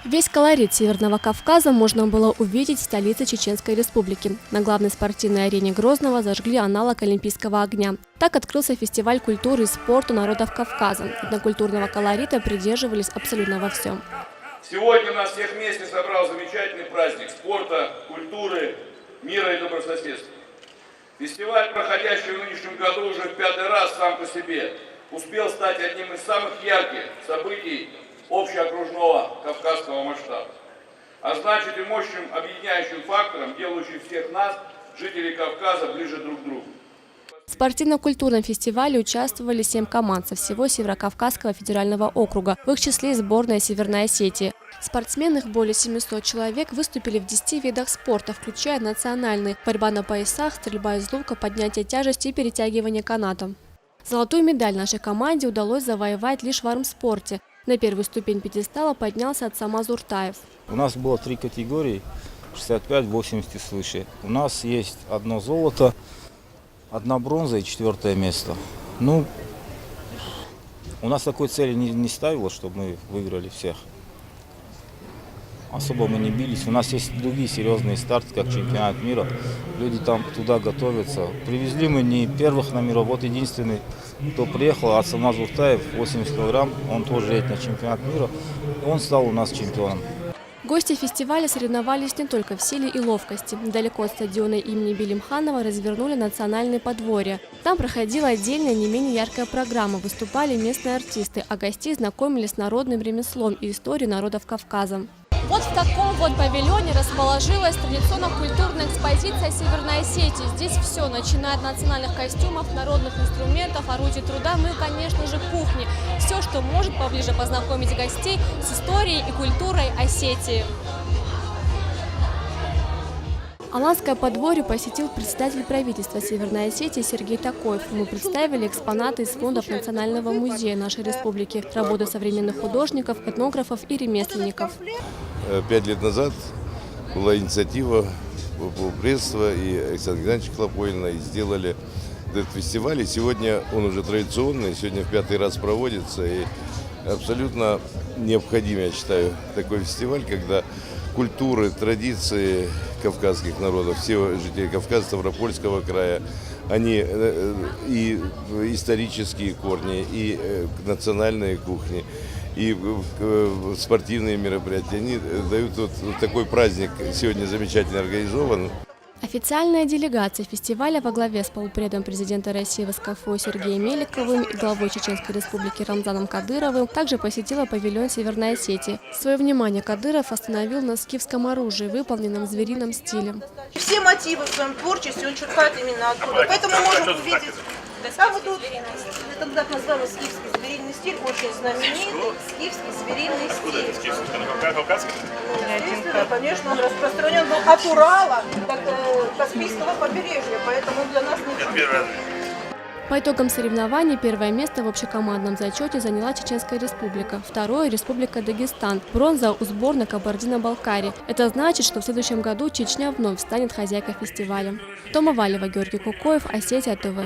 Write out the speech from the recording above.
Весь колорит Северного Кавказа можно было увидеть в столице Чеченской Республики. На главной спортивной арене Грозного зажгли аналог Олимпийского огня. Так открылся фестиваль культуры и спорта народов Кавказа. Этнокультурного колорита придерживались абсолютно во всем. Сегодня нас всех вместе собрал замечательный праздник спорта, культуры, мира и добрососедства. Фестиваль, проходящий в нынешнем году уже в 5-й раз сам по себе, успел стать одним из самых ярких событий общеокружного кавказского масштаба, а значит и мощным объединяющим фактором, делающим всех нас, жителей Кавказа, ближе друг к другу. В спортивно-культурном фестивале участвовали 7 команд со всего Северокавказского федерального округа, в их числе и сборная Северной Осетии. Спортсмены, более 700 человек, выступили в 10 видах спорта, включая национальные: борьба на поясах, стрельба из лука, поднятие тяжести и перетягивание канатом. Золотую медаль нашей команде удалось завоевать лишь в армспорте. На первую ступень пьедестала поднялся Атсамаз Уртаев. У нас было 3 категории: 65, 80 и свыше. У нас есть 1 золото, 1 бронза и 4 место. Ну, у нас такой цели не ставилось, чтобы мы выиграли всех. Особо мы не бились. У нас есть другие серьезные старты, как чемпионат мира. Люди там туда готовятся. Привезли мы не первых номеров. Вот единственный, кто приехал, Атсамаз Уртаев, 80 килограмм. Он тоже едет на чемпионат мира. Он стал у нас чемпионом. Гости фестиваля соревновались не только в силе и ловкости. Недалеко от стадиона имени Билимханова развернули национальные подворья. Там проходила отдельная, не менее яркая программа. Выступали местные артисты, а гостей знакомились с народным ремеслом и историей народов Кавказа. Вот в таком вот павильоне расположилась традиционно-культурная экспозиция Северной Осетии. Здесь все, начиная от национальных костюмов, народных инструментов, орудий труда, ну и, конечно же, кухни. Все, что может поближе познакомить гостей с историей и культурой Осетии. Аланское подворье посетил председатель правительства Северной Осетии Сергей Такоев. Мы представили экспонаты из фондов Национального музея нашей республики, работы современных художников, этнографов и ремесленников. 5 лет назад была инициатива пресса и Александра Геннадьевича Клопоина, и сделали этот фестиваль. И сегодня он уже традиционный, сегодня в 5-й раз проводится. И абсолютно необходим, я считаю, такой фестиваль, когда культуры, традиции кавказских народов, все жители Кавказа, Ставропольского края, они и исторические корни, и национальные кухни, и спортивные мероприятия, они дают вот такой праздник, сегодня замечательно организован. Официальная делегация фестиваля во главе с полпредом президента России в СКФО Сергеем Меликовым и главой Чеченской Республики Рамзаном Кадыровым также посетила павильон Северной Осетии. Свое внимание Кадыров остановил на скифском оружии, выполненном в зверином стиле. Все мотивы в своем творчестве он черпает именно оттуда. Поэтому мы можем увидеть, а вот тут, это так называемый скифский звериный стиль, очень знаменитый скифский звериный стиль. Естественно, конечно, он распространен был от Урала до Каспийского побережья, поэтому для нас не чуждо. По итогам соревнований первое место в общекомандном зачете заняла Чеченская Республика, второе – Республика Дагестан, бронза у сборной Кабардино-Балкарии. Это значит, что в следующем году Чечня вновь станет хозяйкой фестиваля. Тома Валева, Георгий Кукоев, Осетия ТВ.